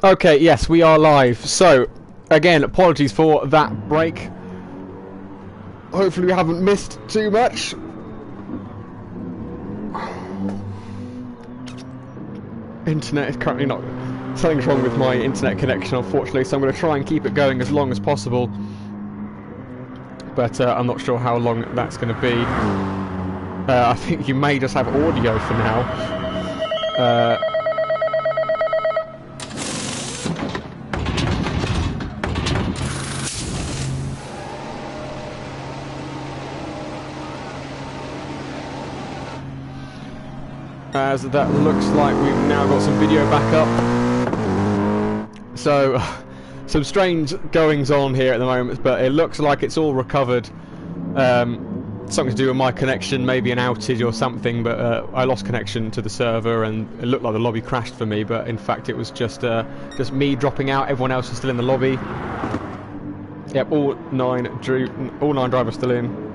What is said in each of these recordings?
Okay, yes, we are live. So, again, apologies for that break. Hopefully we haven't missed too much. Internet is currently not... Something's wrong with my internet connection, unfortunately, so I'm going to try and keep it going as long as possible. But I'm not sure how long that's going to be. I think you may just have audio for now. As that looks like we've now got some video back up. So, some strange goings on here at the moment, but it looks like it's all recovered. Something to do with my connection, maybe an outage or something, but I lost connection to the server and it looked like the lobby crashed for me, but in fact it was just me dropping out. Everyone else is still in the lobby. Yep, all nine drivers still in.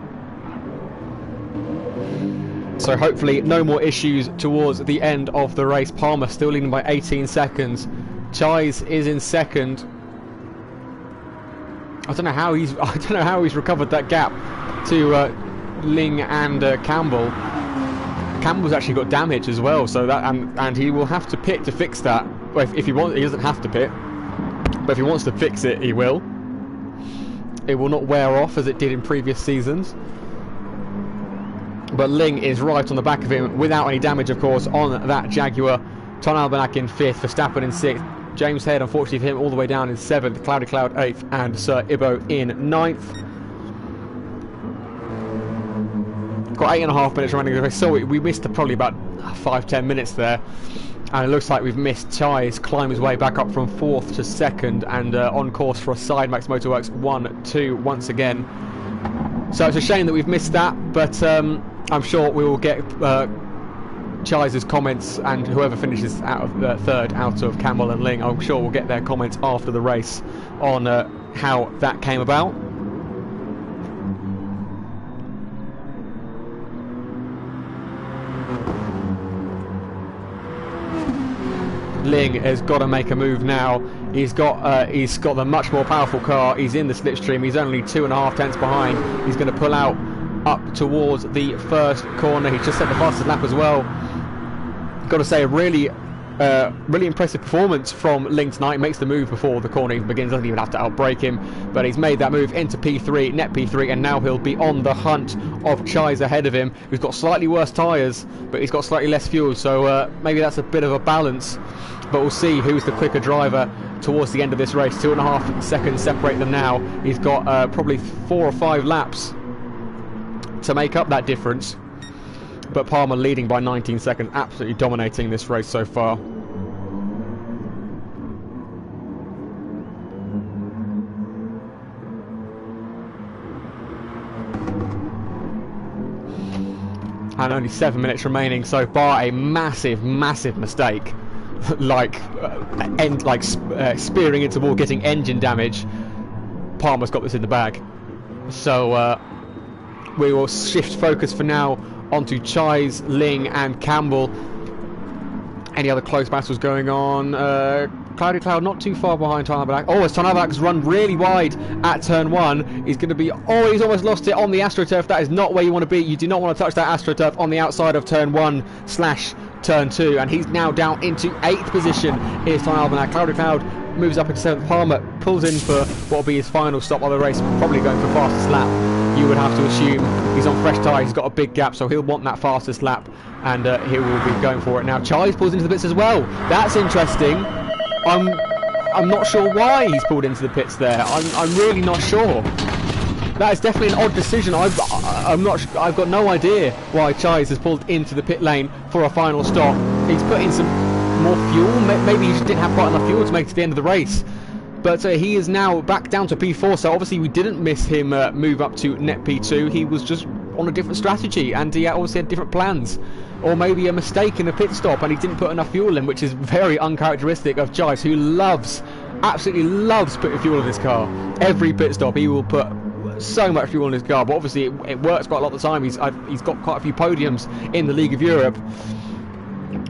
So hopefully no more issues towards the end of the race. Palmer still leading by 18 seconds. Chise is in second. I don't know how he's recovered that gap to Ling and Campbell. Campbell's actually got damage as well, so that and he will have to pit to fix that. Well, if he wants, he doesn't have to pit, but if he wants to fix it, he will. It will not wear off as it did in previous seasons. But Ling is right on the back of him without any damage, of course, on that Jaguar. Ton Albanak in 5th, Verstappen in 6th. James Head, unfortunately for him, all the way down in 7th. Cloudy Cloud 8th, and Sir Ibo in 9th. Got 8.5 minutes remaining in the race, so we missed probably about 5-10 minutes there. And it looks like we've missed Chise climb his way back up from 4th to 2nd, and on course for a side Max Motorworks 1-2 once again. So it's a shame that we've missed that, but I'm sure we will get Chise's comments, and whoever finishes out of third out of Campbell and Ling, I'm sure we'll get their comments after the race on how that came about. Ling has got to make a move now. He's got the much more powerful car. He's in the slipstream. He's only 2.5 tenths behind. He's going to pull out up towards the first corner. He's just set the fastest lap as well. Got to say, a really impressive performance from Ling tonight. He makes the move before the corner even begins. Doesn't even have to outbrake him, but he's made that move into P3, net P3, and now he'll be on the hunt of Chise ahead of him, who's got slightly worse tyres, but he's got slightly less fuel, so maybe that's a bit of a balance. But we'll see who's the quicker driver towards the end of this race. 2.5 seconds separate them now. He's got probably 4 or 5 laps to make up that difference. But Palmer leading by 19 seconds, absolutely dominating this race so far. And only 7 minutes remaining, so bar a massive mistake. Spearing into the wall, getting engine damage. Palmer's got this in the bag. So we will shift focus for now onto Chise, Ling and Campbell. Any other close battles going on? Cloudy Cloud not too far behind Ton Albanak. Oh, as Ton Albanak's run really wide at turn 1. He's going to be... Oh, he's almost lost it on the AstroTurf. That is not where you want to be. You do not want to touch that AstroTurf on the outside of turn 1/turn 2. And he's now down into 8th position. Here's Ton Albanak. Cloudy Cloud moves up into 7th. Palmer pulls in for what will be his final stop of the race. Probably going for fastest lap. You would have to assume he's on fresh tyres. He's got a big gap, so he'll want that fastest lap. And he will be going for it now. Chise pulls into the pits as well. That's interesting. I'm not sure why he's pulled into the pits there. I'm really not sure. That is definitely an odd decision. I've got no idea why Chise has pulled into the pit lane for a final stop. He's put in some more fuel. Maybe he just didn't have quite enough fuel to make it to the end of the race. But he is now back down to P4, so obviously we didn't miss him move up to net P2. He was just on a different strategy, and he obviously had different plans. Or maybe a mistake in a pit stop, and he didn't put enough fuel in, which is very uncharacteristic of Chise, who absolutely loves putting fuel in his car. Every pit stop, he will put so much fuel in his car, but obviously it works quite a lot of the time. He's got quite a few podiums in the League of Europe.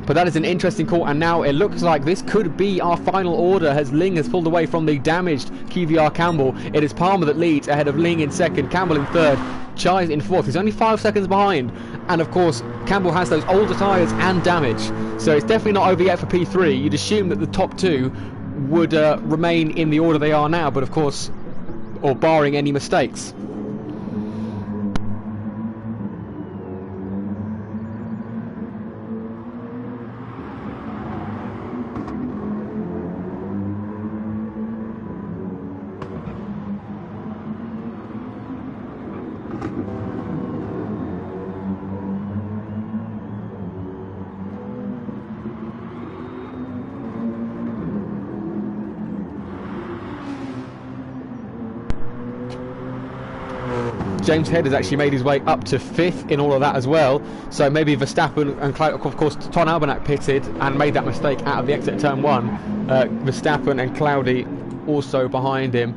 But that is an interesting call, and now it looks like this could be our final order as Ling has pulled away from the damaged QVR Campbell. It is Palmer that leads ahead of Ling in second, Campbell in third, Chais in fourth. He's only 5 seconds behind, and of course Campbell has those older tyres and damage, so it's definitely not over yet for P3. You'd assume that the top two would remain in the order they are now, but of course, or barring any mistakes. James Head has actually made his way up to 5th in all of that as well, so maybe Verstappen and of course Ton Albanak pitted and made that mistake out of the exit at turn 1. Verstappen and Cloudy also behind him.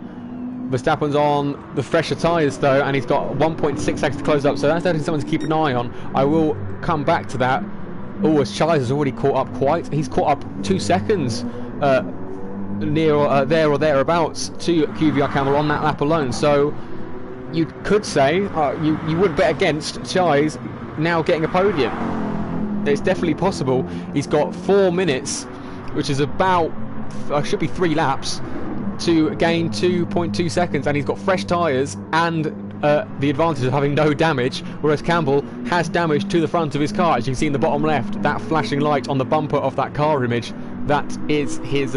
Verstappen's on the fresher tyres though, and he's got 1.6 seconds to close up, so that's definitely something to keep an eye on. I will come back to that. Oh, as Chais has already caught up he's caught up 2 seconds near there or thereabouts to QVR Camel on that lap alone, so you could say you would bet against Chais now getting a podium. It's definitely possible. He's got 4 minutes, which is about should be 3 laps, to gain 2.2 seconds, and he's got fresh tyres and the advantage of having no damage, whereas Campbell has damage to the front of his car. As you can see in the bottom left, that flashing light on the bumper of that car image, that is his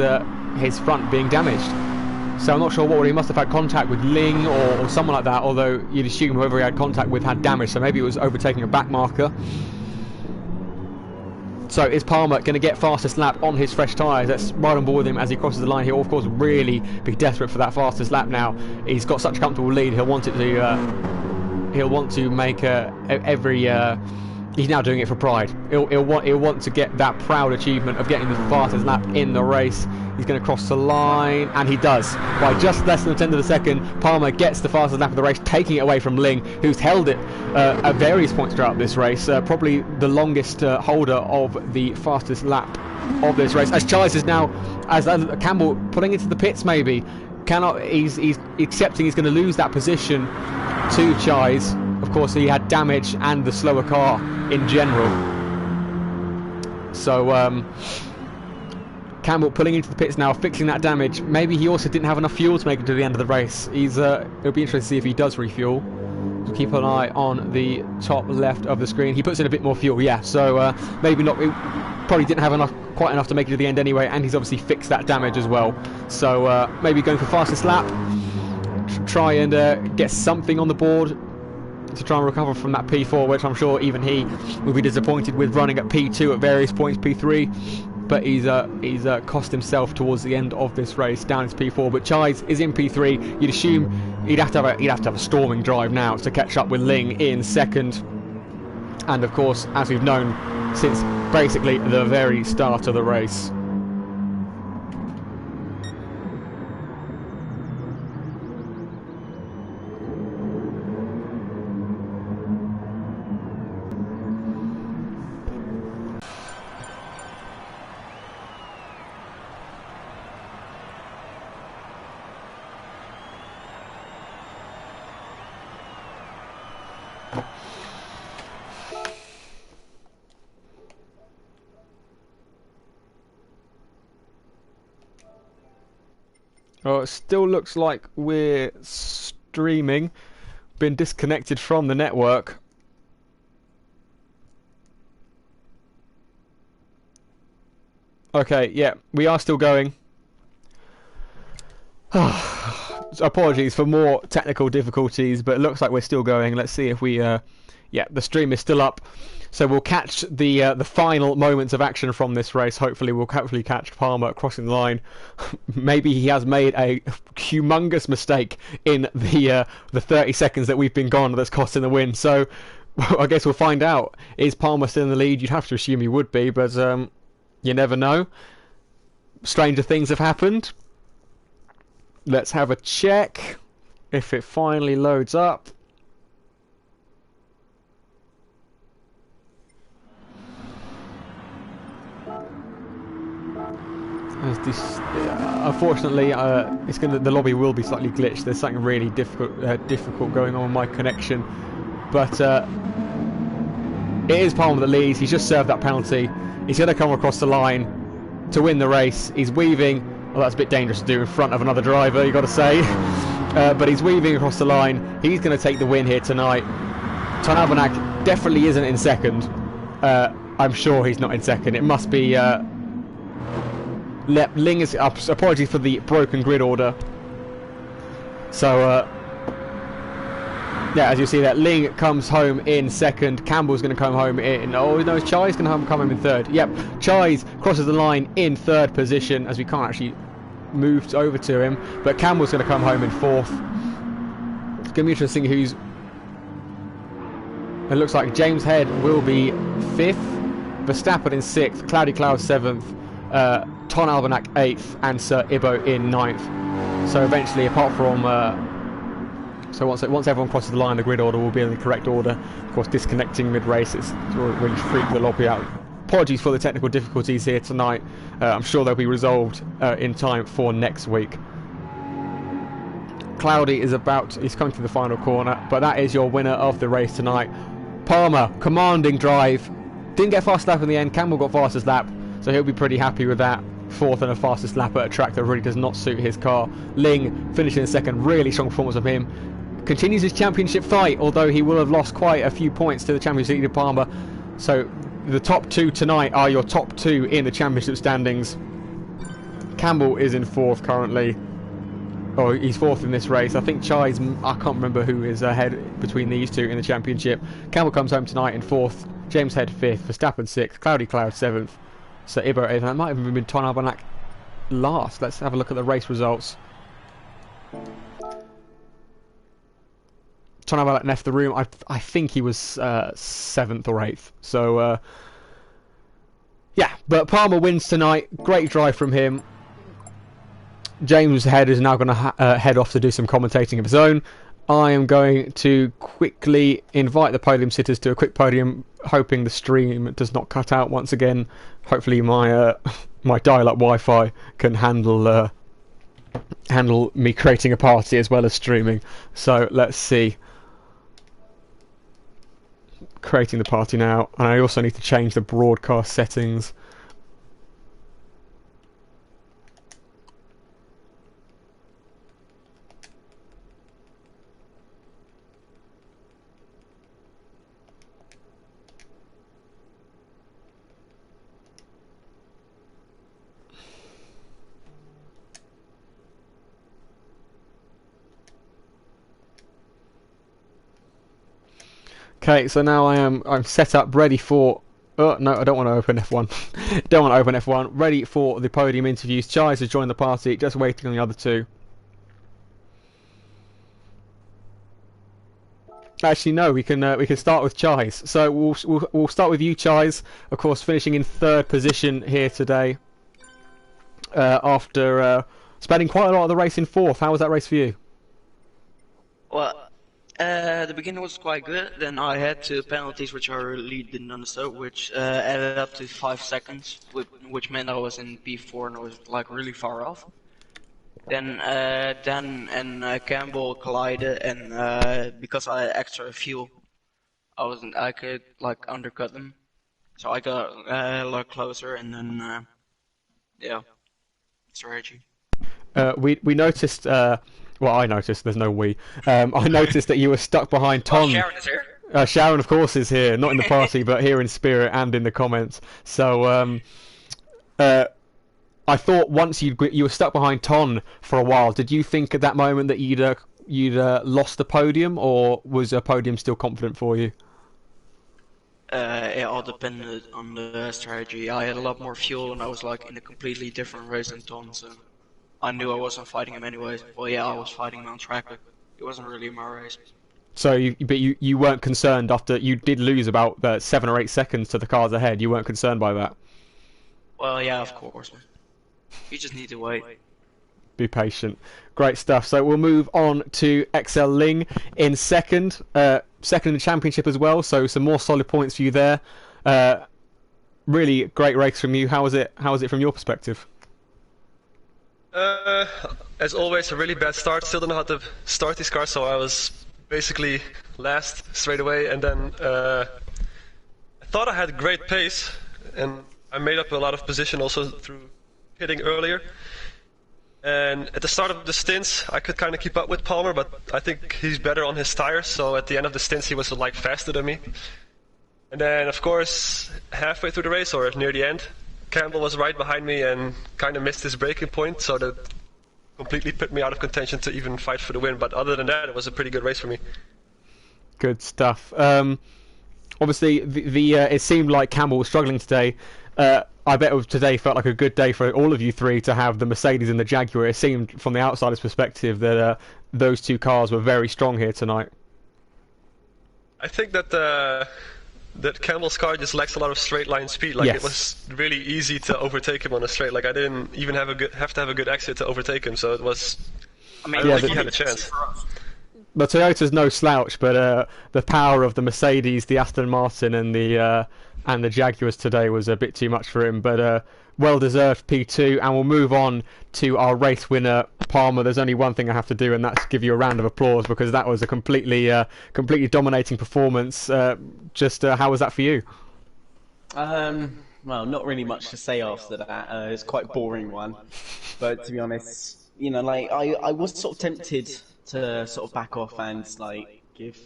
front being damaged. So I'm not sure what, he must have had contact with Ling or someone like that, although you'd assume whoever he had contact with had damage, so maybe it was overtaking a back marker. So is Palmer going to get fastest lap on his fresh tyres? Let's ride on board with him as he crosses the line. He'll of course really be desperate for that fastest lap now. He's got such a comfortable lead, he'll want to make every he's now doing it for pride. He'll want to get that proud achievement of getting the fastest lap in the race. He's going to cross the line, and he does. By just less than a tenth of a second, Palmer gets the fastest lap of the race, taking it away from Ling, who's held it at various points throughout this race. Probably the longest holder of the fastest lap of this race. As Chais is now, as Campbell pulling into the pits maybe, he's accepting he's going to lose that position to Chais. Of course, he had damage and the slower car in general. So Campbell pulling into the pits now, fixing that damage. Maybe he also didn't have enough fuel to make it to the end of the race. It'll be interesting to see if he does refuel. So keep an eye on the top left of the screen. He puts in a bit more fuel, yeah. So maybe not. Probably didn't have quite enough to make it to the end anyway, and he's obviously fixed that damage as well. So maybe going for fastest lap. Try and get something on the board to try and recover from that P4, which I'm sure even he will be disappointed with, running at P2 at various points, P3. But he's cost himself towards the end of this race down to P4. But Chais is in P3. You'd assume he'd have to have a storming drive now to catch up with Ling in second. And of course, as we've known since basically the very start of the race. Oh, it still looks like we're streaming. Been disconnected from the network. Okay, yeah, we are still going. Apologies for more technical difficulties, but it looks like we're still going. Let's see if we... yeah, the stream is still up. So we'll catch the final moments of action from this race. Hopefully we'll catch Palmer crossing the line. Maybe he has made a humongous mistake in the 30 seconds that we've been gone that's costing the win. So I guess we'll find out. Is Palmer still in the lead? You'd have to assume he would be, but you never know. Stranger things have happened. Let's have a check if it finally loads up. As this, unfortunately, the lobby will be slightly glitched. There's something really difficult going on with my connection, but it is Palmer that leads. He's just served that penalty. He's going to come across the line to win the race. He's weaving. Well, that's a bit dangerous to do in front of another driver, you've got to say. But he's weaving across the ling. He's going to take the win here tonight. Ton Albanak definitely isn't in second. I'm sure he's not in second. It must be Ling is up. Apologies for the broken grid order. So yeah, as you see that, Ling comes home in second. Campbell's going to come home in... Oh, no, Chai's going to come home in third. Yep, Chai's crosses the line in third position, as we can't actually move over to him. But Campbell's going to come home in fourth. It's going to be interesting who's... It looks like James Head will be fifth, Verstappen in sixth, Cloudy Cloud seventh, Ton Albanak eighth, and Sir Ibo in ninth. So eventually, apart from... So once everyone crosses the line, the grid order will be in the correct order. Of course, disconnecting mid-race is really freaked the lobby out. Apologies for the technical difficulties here tonight. I'm sure they'll be resolved in time for next week. Cloudy is he's coming to the final corner, but that is your winner of the race tonight. Palmer, commanding drive. Didn't get fast lap in the end. Campbell got fastest lap, so he'll be pretty happy with that. Fourth and a fastest lap at a track that really does not suit his car. Ling finishing in second. Really strong performance of him. Continues his championship fight, although he will have lost quite a few points to the Championship leader Palmer. So the top two tonight are your top two in the championship standings. Campbell is in fourth currently. Oh, he's fourth in this race. I think Chai's... I can't remember who is ahead between these two in the championship. Campbell comes home tonight in fourth. James Head fifth. Verstappen sixth. Cloudy Cloud seventh. So Ibo eighth. That might have even been Ton Albanak last. Let's have a look at the race results. Ton Albanak left the room. I think he was seventh or eighth. So yeah, but Palmer wins tonight. Great drive from him. James Head is now going to head off to do some commentating of his own. I am going to quickly invite the podium sitters to a quick podium, hoping the stream does not cut out once again. Hopefully my my dial-up Wi-Fi can handle me creating a party as well as streaming. So let's see. Creating the party now, and I also need to change the broadcast settings. Okay, so now I'm set up, ready for... Oh, no, I don't want to open F1. Don't want to open F1. Ready for the podium interviews. Chais has joined the party, just waiting on the other two. Actually, no, we can start with Chais. So we'll start with you, Chais. Of course, finishing in third position here today. After spending quite a lot of the race in fourth. How was that race for you? Well, the beginning was quite good. Then I had two penalties which I really didn't understand, which added up to 5 seconds, which meant I was in P4 and I was like really far off. Then Dan and Campbell collided, and because I had extra fuel, I could like undercut them. So I got a lot closer, and then yeah, strategy. We noticed. Well, I noticed. There's no we. I noticed that you were stuck behind Tom. Oh, Sharon is here. Sharon, of course, is here. Not in the party, but here in spirit and in the comments. So, I thought once you were stuck behind Ton for a while. Did you think at that moment that you'd lost the podium, or was a podium still confident for you? It all depended on the strategy. I had a lot more fuel, and I was like in a completely different race than Ton, so I knew I wasn't fighting him anyways. Well, yeah, I was fighting him on track, but it wasn't really my race. So, you weren't concerned after you did lose about 7 or 8 seconds to the cars ahead. You weren't concerned by that. Well, yeah, of course. You just need to wait. Be patient. Great stuff. So we'll move on to XL Ling in second. Second in the championship as well. So some more solid points for you there. Really great race from you. How was it from your perspective? Uh, as always, a really bad start. Still don't know how to start these cars, so I was basically last straight away. And then I thought I had great pace, and I made up a lot of position also through hitting earlier. And at the start of the stints, I could kind of keep up with Palmer, but I think he's better on his tires. So at the end of the stints, he was like faster than me. And then, of course, halfway through the race or near the end, Campbell was right behind me and kind of missed his braking point, so that completely put me out of contention to even fight for the win. But other than that, it was a pretty good race for me. Good stuff. Obviously, it seemed like Campbell was struggling today. I bet today felt like a good day for all of you three to have the Mercedes and the Jaguar. It seemed, from the outsider's perspective, that those two cars were very strong here tonight. I think that that Campbell's car just lacks a lot of straight line speed. Like Yes. it was really easy to overtake him on a straight. Like I didn't even have to have a good exit to overtake him. So it was. I mean, I don't Yeah, think he it's had a easy chance. for us. The Toyota's no slouch, but the power of the Mercedes, the Aston Martin, and the Jaguars today was a bit too much for him. But well-deserved P2, and we'll move on to our race winner, Palmer. There's only one thing I have to do, and that's give you a round of applause because that was a completely dominating performance. How was that for you? Well, not really much to say after that. It's quite a boring one, but to be honest, like I was sort of tempted to sort of back off and like give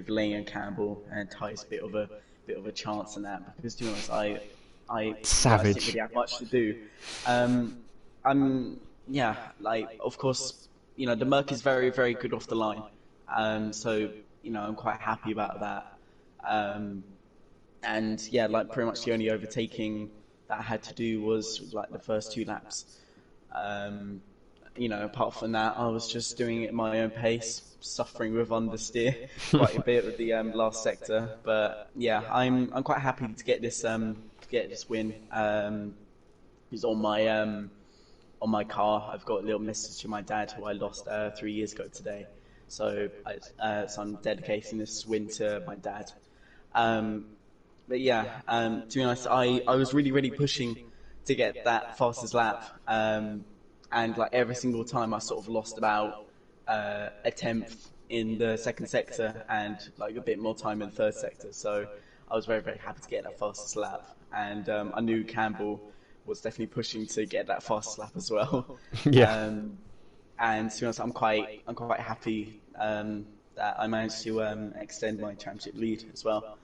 Lane and Campbell and Tice a bit of a chance in that because to be honest, I Savage. didn't really have much to do. Like of course, the Merc is very very good off the line, so I'm quite happy about that. And yeah, like pretty much the only overtaking that I had to do was like the first 2 laps. Apart from that, I was just doing it at my own pace, suffering with understeer quite a bit with the last sector. But yeah, I'm quite happy to get this win. It's on my car. I've got a little message to my dad who I lost 3 years ago today. So I'm dedicating this win to my dad. But yeah, to be honest, I was really pushing to get that fastest lap. And like every single time I sort of lost about a tenth in the second sector and like a bit more time in the third sector. So I was very happy to get that fastest lap. And I knew Campbell was definitely pushing to get that fastest lap as well. Yeah. And to be honest, I'm quite happy that I managed to extend my championship lead as well.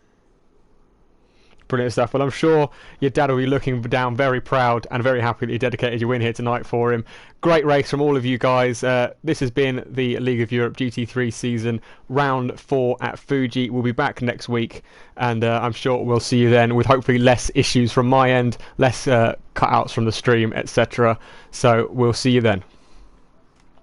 Brilliant stuff. Well, I'm sure your dad will be looking down very proud and very happy that you dedicated your win here tonight for him. Great race from all of you guys. This has been the League of Europe GT3 season, round 4 at Fuji. We'll be back next week, and I'm sure we'll see you then with hopefully less issues from my end, less cutouts from the stream, etc. So we'll see you then.